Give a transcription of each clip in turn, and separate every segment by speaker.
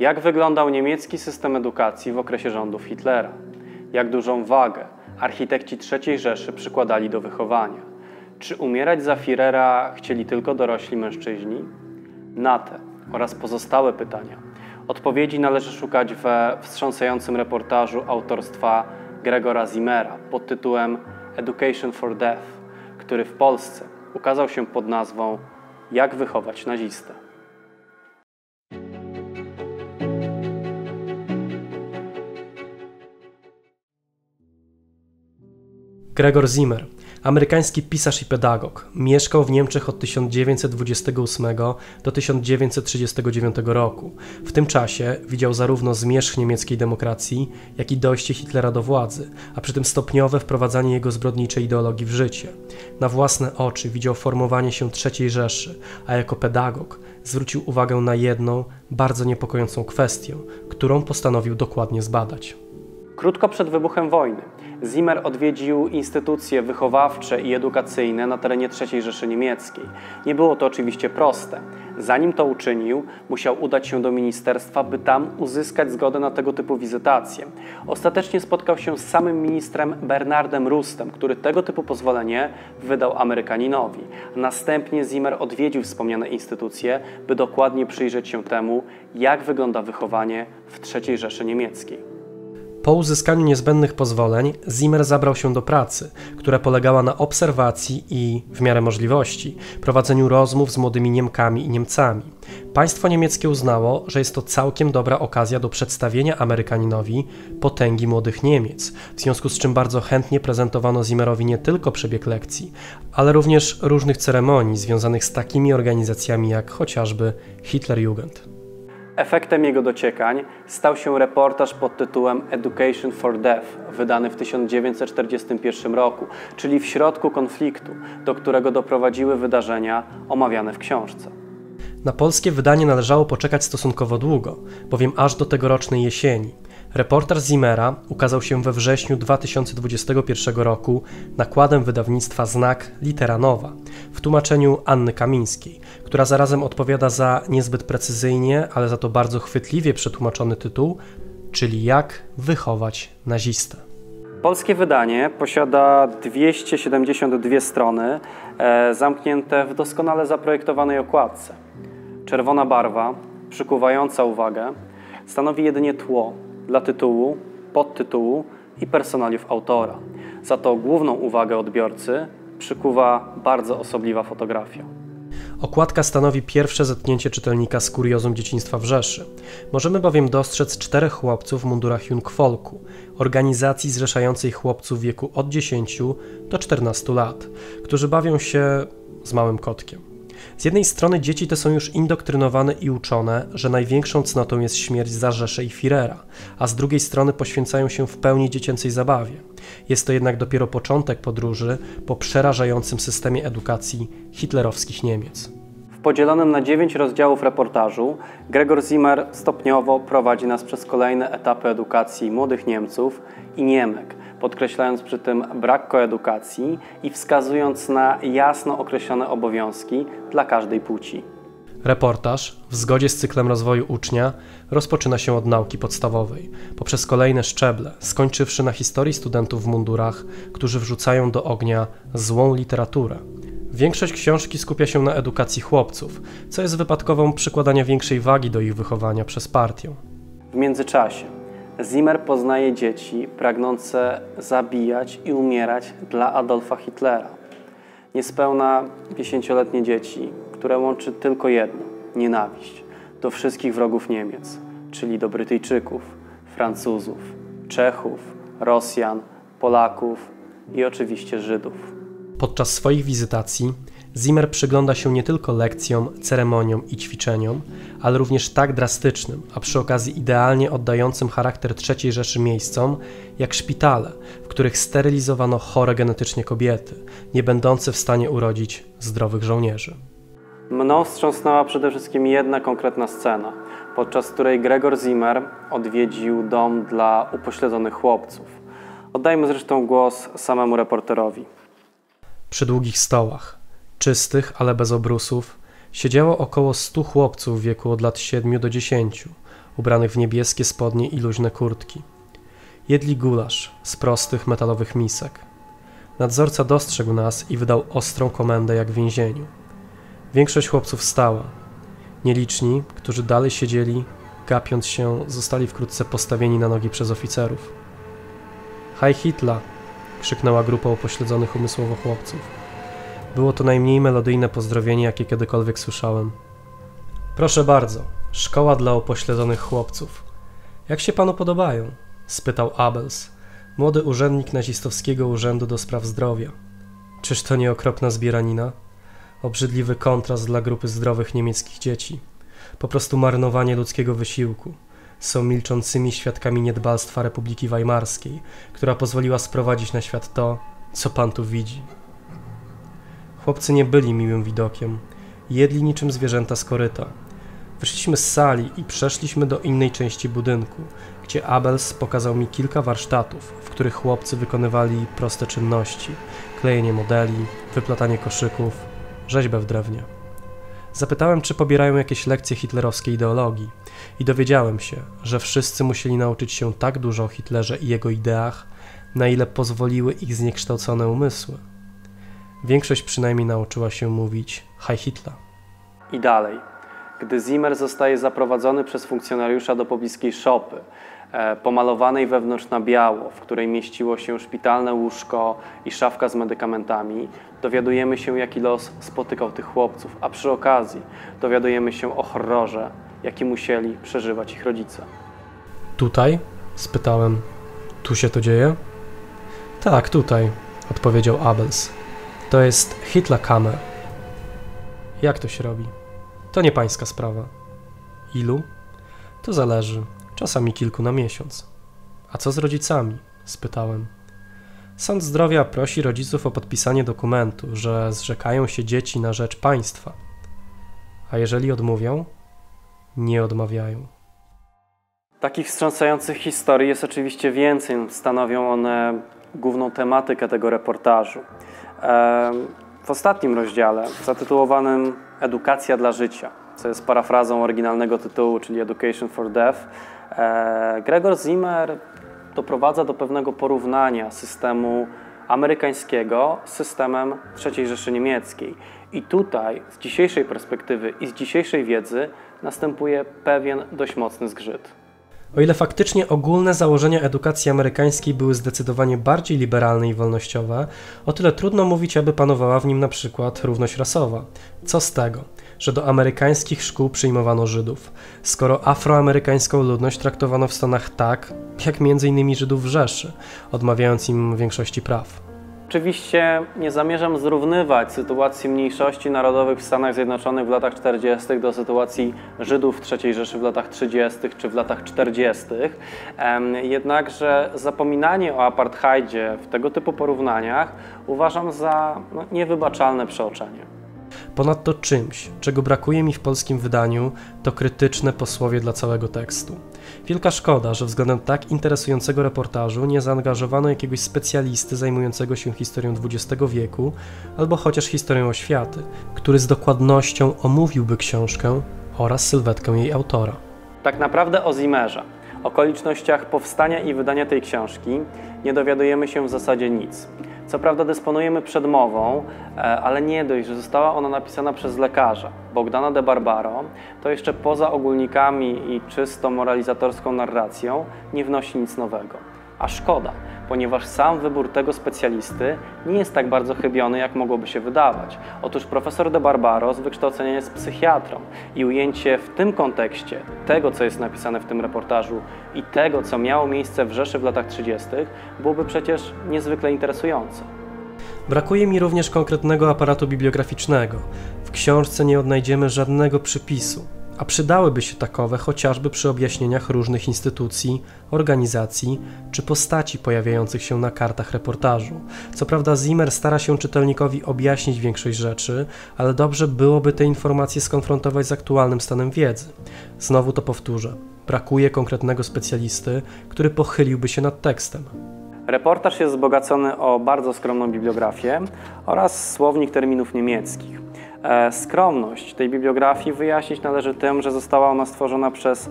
Speaker 1: Jak wyglądał niemiecki system edukacji w okresie rządów Hitlera? Jak dużą wagę architekci III Rzeszy przykładali do wychowania? Czy umierać za Führera chcieli tylko dorośli mężczyźni? Na te oraz pozostałe pytania odpowiedzi należy szukać we wstrząsającym reportażu autorstwa Gregora Zimmera pod tytułem Education for Death, który w Polsce ukazał się pod nazwą Jak wychować nazistę.
Speaker 2: Gregor Zimmer, amerykański pisarz i pedagog, mieszkał w Niemczech od 1928 do 1939 roku. W tym czasie widział zarówno zmierzch niemieckiej demokracji, jak i dojście Hitlera do władzy, a przy tym stopniowe wprowadzanie jego zbrodniczej ideologii w życie. Na własne oczy widział formowanie się III Rzeszy, a jako pedagog zwrócił uwagę na jedną, bardzo niepokojącą kwestię, którą postanowił dokładnie zbadać.
Speaker 1: Krótko przed wybuchem wojny Zimmer odwiedził instytucje wychowawcze i edukacyjne na terenie III Rzeszy Niemieckiej. Nie było to oczywiście proste. Zanim to uczynił, musiał udać się do ministerstwa, by tam uzyskać zgodę na tego typu wizytację. Ostatecznie spotkał się z samym ministrem Bernardem Rustem, który tego typu pozwolenie wydał Amerykaninowi. Następnie Zimmer odwiedził wspomniane instytucje, by dokładnie przyjrzeć się temu, jak wygląda wychowanie w III Rzeszy Niemieckiej.
Speaker 2: Po uzyskaniu niezbędnych pozwoleń Zimmer zabrał się do pracy, która polegała na obserwacji i, w miarę możliwości, prowadzeniu rozmów z młodymi Niemkami i Niemcami. Państwo niemieckie uznało, że jest to całkiem dobra okazja do przedstawienia Amerykaninowi potęgi młodych Niemiec, w związku z czym bardzo chętnie prezentowano Zimmerowi nie tylko przebieg lekcji, ale również różnych ceremonii związanych z takimi organizacjami jak chociażby Hitlerjugend.
Speaker 1: Efektem jego dociekań stał się reportaż pod tytułem Education for Death, wydany w 1941 roku, czyli w środku konfliktu, do którego doprowadziły wydarzenia omawiane w książce.
Speaker 2: Na polskie wydanie należało poczekać stosunkowo długo, bowiem aż do tegorocznej jesieni. Reportaż Zimmera ukazał się we wrześniu 2021 roku nakładem wydawnictwa Znak Litera Nowa w tłumaczeniu Anny Kamińskiej, która zarazem odpowiada za niezbyt precyzyjnie, ale za to bardzo chwytliwie przetłumaczony tytuł, czyli Jak wychować nazistę.
Speaker 1: Polskie wydanie posiada 272 strony, zamknięte w doskonale zaprojektowanej okładce. Czerwona barwa, przykuwająca uwagę, stanowi jedynie tło dla tytułu, podtytułu i personaliów autora. Za to główną uwagę odbiorcy przykuwa bardzo osobliwa fotografia.
Speaker 2: Okładka stanowi pierwsze zetknięcie czytelnika z kuriozum dzieciństwa w Rzeszy. Możemy bowiem dostrzec 4 chłopców w mundurach Jungvolku, organizacji zrzeszającej chłopców w wieku od 10 do 14 lat, którzy bawią się z małym kotkiem. Z jednej strony dzieci te są już indoktrynowane i uczone, że największą cnotą jest śmierć za Rzeszę i Führera, a z drugiej strony poświęcają się w pełni dziecięcej zabawie. Jest to jednak dopiero początek podróży po przerażającym systemie edukacji hitlerowskich Niemiec.
Speaker 1: W podzielonym na 9 rozdziałów reportażu Gregor Zimmer stopniowo prowadzi nas przez kolejne etapy edukacji młodych Niemców i Niemek, podkreślając przy tym brak koedukacji i wskazując na jasno określone obowiązki dla każdej płci.
Speaker 2: Reportaż, w zgodzie z cyklem rozwoju ucznia, rozpoczyna się od nauki podstawowej, poprzez kolejne szczeble, skończywszy na historii studentów w mundurach, którzy wrzucają do ognia złą literaturę. Większość książki skupia się na edukacji chłopców, co jest wypadkową przykładania większej wagi do ich wychowania przez partię.
Speaker 1: W międzyczasie Zimmer poznaje dzieci pragnące zabijać i umierać dla Adolfa Hitlera. Niespełna 10-letnie dzieci, które łączy tylko jedno – nienawiść do wszystkich wrogów Niemiec, czyli do Brytyjczyków, Francuzów, Czechów, Rosjan, Polaków i oczywiście Żydów.
Speaker 2: Podczas swoich wizytacji Zimmer przygląda się nie tylko lekcjom, ceremoniom i ćwiczeniom, ale również tak drastycznym, a przy okazji idealnie oddającym charakter III Rzeszy miejscom, jak szpitale, w których sterylizowano chore genetycznie kobiety, nie będące w stanie urodzić zdrowych żołnierzy.
Speaker 1: Mną wstrząsnęła przede wszystkim jedna konkretna scena, podczas której Gregor Zimmer odwiedził dom dla upośledzonych chłopców. Oddajmy zresztą głos samemu reporterowi.
Speaker 2: Przy długich stołach, czystych, ale bez obrusów, siedziało około 100 chłopców w wieku od lat 7 do 10. ubranych w niebieskie spodnie i luźne kurtki. Jedli gulasz z prostych metalowych misek. Nadzorca dostrzegł nas i wydał ostrą komendę jak w więzieniu. Większość chłopców stała. Nieliczni, którzy dalej siedzieli, gapiąc się, zostali wkrótce postawieni na nogi przez oficerów. Heil Hitler! Krzyknęła grupa upośledzonych umysłowo chłopców. Było to najmniej melodyjne pozdrowienie, jakie kiedykolwiek słyszałem. Proszę bardzo, szkoła dla upośledzonych chłopców. Jak się panu podobają? Spytał Abels, młody urzędnik nazistowskiego Urzędu do Spraw Zdrowia. Czyż to nie okropna zbieranina? Obrzydliwy kontrast dla grupy zdrowych niemieckich dzieci. Po prostu marnowanie ludzkiego wysiłku. Są milczącymi świadkami niedbalstwa Republiki Weimarskiej, która pozwoliła sprowadzić na świat to, co pan tu widzi. Chłopcy nie byli miłym widokiem. Jedli niczym zwierzęta z koryta. Wyszliśmy z sali i przeszliśmy do innej części budynku, gdzie Abels pokazał mi kilka warsztatów, w których chłopcy wykonywali proste czynności: klejenie modeli, wyplatanie koszyków, rzeźbę w drewnie. Zapytałem, czy pobierają jakieś lekcje hitlerowskiej ideologii i dowiedziałem się, że wszyscy musieli nauczyć się tak dużo o Hitlerze i jego ideach, na ile pozwoliły ich zniekształcone umysły. Większość przynajmniej nauczyła się mówić Heil Hitler.
Speaker 1: I dalej. Gdy Zimmer zostaje zaprowadzony przez funkcjonariusza do pobliskiej szopy, pomalowanej wewnątrz na biało, w której mieściło się szpitalne łóżko i szafka z medykamentami, dowiadujemy się, jaki los spotykał tych chłopców, a przy okazji dowiadujemy się o horrorze, jaki musieli przeżywać ich rodzice.
Speaker 2: Tutaj? Spytałem. Tu się to dzieje? Tak, tutaj, odpowiedział Abels. To jest Hitlerkammer. Jak to się robi? To nie pańska sprawa. Ilu? To zależy. Czasami kilku na miesiąc. A co z rodzicami? Spytałem. Sąd zdrowia prosi rodziców o podpisanie dokumentu, że zrzekają się dzieci na rzecz państwa. A jeżeli odmówią? Nie odmawiają.
Speaker 1: Takich wstrząsających historii jest oczywiście więcej. Stanowią one główną tematykę tego reportażu. W ostatnim rozdziale, zatytułowanym Edukacja dla życia, co jest parafrazą oryginalnego tytułu, czyli Education for Death, Gregor Zimmer doprowadza do pewnego porównania systemu amerykańskiego z systemem III Rzeszy Niemieckiej. I tutaj z dzisiejszej perspektywy i z dzisiejszej wiedzy następuje pewien dość mocny zgrzyt.
Speaker 2: O ile faktycznie ogólne założenia edukacji amerykańskiej były zdecydowanie bardziej liberalne i wolnościowe, o tyle trudno mówić, aby panowała w nim na przykład równość rasowa. Co z tego, że do amerykańskich szkół przyjmowano Żydów, skoro afroamerykańską ludność traktowano w Stanach tak, jak m.in. Żydów w Rzeszy, odmawiając im większości praw.
Speaker 1: Oczywiście nie zamierzam zrównywać sytuacji mniejszości narodowych w Stanach Zjednoczonych w latach 40. do sytuacji Żydów w III Rzeszy w latach 30. czy w latach 40. Jednakże zapominanie o apartheidzie w tego typu porównaniach uważam za niewybaczalne przeoczenie.
Speaker 2: Ponadto czymś, czego brakuje mi w polskim wydaniu, to krytyczne posłowie dla całego tekstu. Wielka szkoda, że względem tak interesującego reportażu nie zaangażowano jakiegoś specjalisty zajmującego się historią XX wieku albo chociaż historią oświaty, który z dokładnością omówiłby książkę oraz sylwetkę jej autora.
Speaker 1: Tak naprawdę o Zimmerze, okolicznościach powstania i wydania tej książki nie dowiadujemy się w zasadzie nic. Co prawda dysponujemy przedmową, ale nie dość, że została ona napisana przez lekarza Bogdana de Barbaro, to jeszcze poza ogólnikami i czysto moralizatorską narracją nie wnosi nic nowego. A szkoda, ponieważ sam wybór tego specjalisty nie jest tak bardzo chybiony, jak mogłoby się wydawać. Otóż profesor de Barbaro z wykształcenia jest psychiatrą i ujęcie w tym kontekście tego, co jest napisane w tym reportażu i tego, co miało miejsce w Rzeszy w latach 30., byłoby przecież niezwykle interesujące.
Speaker 2: Brakuje mi również konkretnego aparatu bibliograficznego. W książce nie odnajdziemy żadnego przypisu, a przydałyby się takowe chociażby przy objaśnieniach różnych instytucji, organizacji czy postaci pojawiających się na kartach reportażu. Co prawda Zimmer stara się czytelnikowi objaśnić większość rzeczy, ale dobrze byłoby te informacje skonfrontować z aktualnym stanem wiedzy. Znowu to powtórzę. Brakuje konkretnego specjalisty, który pochyliłby się nad tekstem.
Speaker 1: Reportaż jest wzbogacony o bardzo skromną bibliografię oraz słownik terminów niemieckich. Skromność tej bibliografii wyjaśnić należy tym, że została ona stworzona przez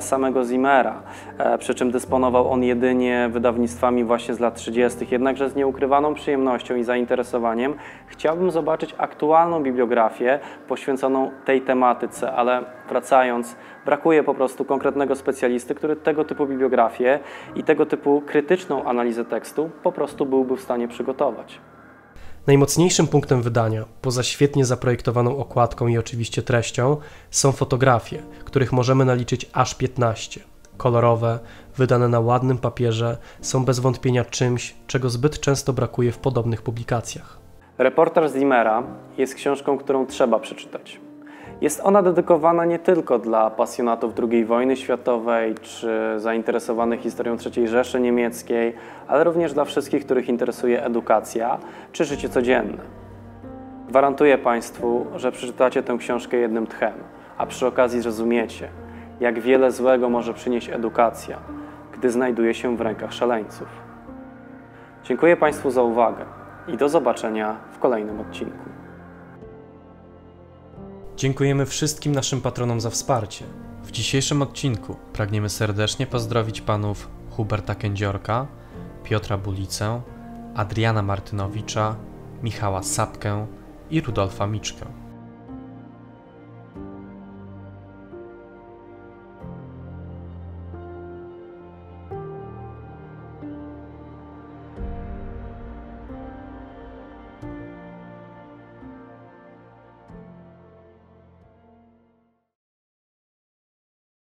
Speaker 1: samego Zimmera, przy czym dysponował on jedynie wydawnictwami właśnie z lat 30. Jednakże z nieukrywaną przyjemnością i zainteresowaniem chciałbym zobaczyć aktualną bibliografię poświęconą tej tematyce, ale wracając, brakuje po prostu konkretnego specjalisty, który tego typu bibliografię i tego typu krytyczną analizę tekstu po prostu byłby w stanie przygotować.
Speaker 2: Najmocniejszym punktem wydania, poza świetnie zaprojektowaną okładką i oczywiście treścią, są fotografie, których możemy naliczyć aż 15. Kolorowe, wydane na ładnym papierze, są bez wątpienia czymś, czego zbyt często brakuje w podobnych publikacjach.
Speaker 1: Reportaż Zimmera jest książką, którą trzeba przeczytać. Jest ona dedykowana nie tylko dla pasjonatów II wojny światowej czy zainteresowanych historią III Rzeszy Niemieckiej, ale również dla wszystkich, których interesuje edukacja czy życie codzienne. Gwarantuję Państwu, że przeczytacie tę książkę jednym tchem, a przy okazji zrozumiecie, jak wiele złego może przynieść edukacja, gdy znajduje się w rękach szaleńców. Dziękuję Państwu za uwagę i do zobaczenia w kolejnym odcinku.
Speaker 2: Dziękujemy wszystkim naszym patronom za wsparcie.
Speaker 3: W dzisiejszym odcinku pragniemy serdecznie pozdrowić panów Huberta Kędziorka, Piotra Bulicę, Adriana Martynowicza, Michała Sapkę i Rudolfa Miczkę.